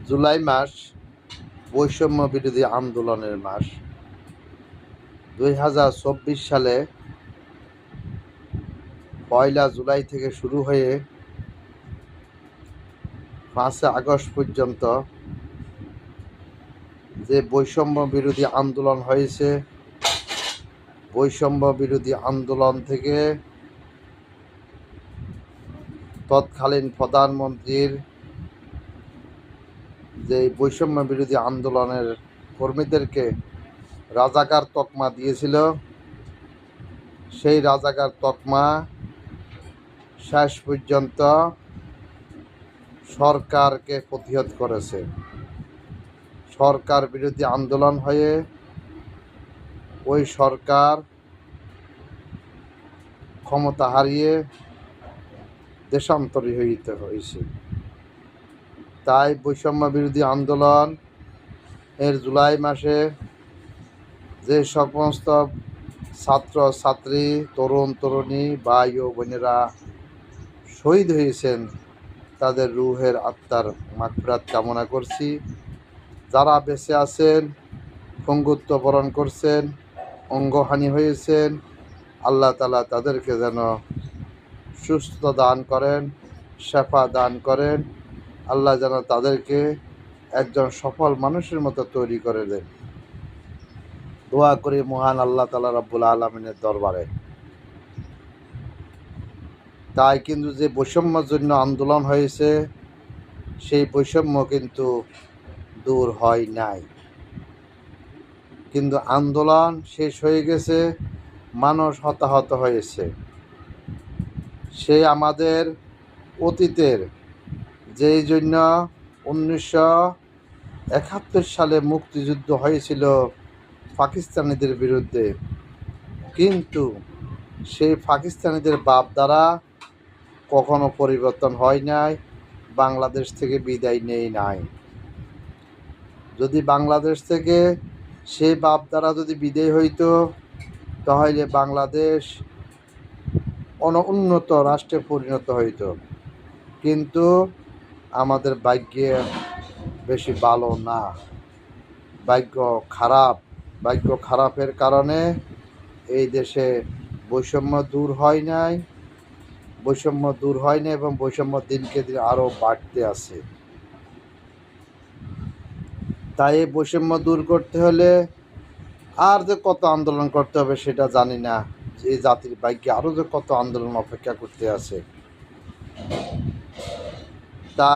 জুলাই মাস বৈষম্য বিরোধী আন্দোলনের মাস। 2024 সালে 1 জুলাই থেকে শুরু হয়ে 5 আগস্ট পর্যন্ত যে বৈষম্য বিরোধী আন্দোলন হয়েছে, বৈষম্য বিরোধী আন্দোলন থেকে তৎকালীন প্রধানমন্ত্রীর যে বৈষম্য বিরোধী আন্দোলনের কর্মীদেরকে রাজাকার তকমা দিয়েছিল, সেই রাজাকার তকমা শেষ পর্যন্ত সরকারকে প্রতিহত করেছে। সরকার বিরোধী আন্দোলন হয়ে ওই সরকার ক্ষমতা হারিয়ে দেশান্তরীত হয়েছে। তাই বৈষম্য বিরোধী আন্দোলন জুলাই মাসে যে সমস্ত ছাত্র ছাত্রী, তরুণ তরুণী, ভাই ও বোনেরা শহীদ হয়েছেন, তাদের রুহের আত্মার মাগফিরাত কামনা করছি। যারা বেঁচে আছেন, পঙ্গুত্ব বরণ করছেন, অঙ্গহানি হয়েছেন, আল্লাহ তাআলা তাদেরকে যেন সুস্থতা দান করেন, শেফা দান করেন। আল্লাহ যেন তাদেরকে একজন সফল মানুষের মতো তৈরি করে দেন। দোয়া করি মহান আল্লাহ তাআলা রাব্বুল আলামিনের দরবারে। তাই কিন্তু যে বৈষম্যের জন্য আন্দোলন হয়েছে, সেই বৈষম্য কিন্তু দূর হয় নাই। কিন্তু আন্দোলন শেষ হয়ে গেছে, মানুষ হতাহত হয়েছে। সে আমাদের অতীতের, যেই জন্য 1971 সালে মুক্তিযুদ্ধ হয়েছিল পাকিস্তানিদের বিরুদ্ধে, কিন্তু সেই পাকিস্তানিদের বাপ দ্বারা কখনো পরিবর্তন হয় নাই, বাংলাদেশ থেকে বিদায় নেই নাই। যদি বাংলাদেশ থেকে সেই বাপ দ্বারা যদি বিদায় হইতো, তাহলে বাংলাদেশ উন্নত রাষ্ট্রে পরিণত হইত। কিন্তু আমাদের ভাগ্যে বেশি ভালো না, ভাগ্য খারাপ। ভাগ্য খারাপের কারণে এই দেশে বৈষম্য দূর হয় নাই, এবং বৈষম্য দিনকে দিন আরও বাড়তে আছে। তাই এই বৈষম্য দূর করতে হলে আর যে কত আন্দোলন করতে হবে সেটা জানি না। এই জাতির ভাগ্যে আরও যে কত আন্দোলন অপেক্ষা করতে আছে।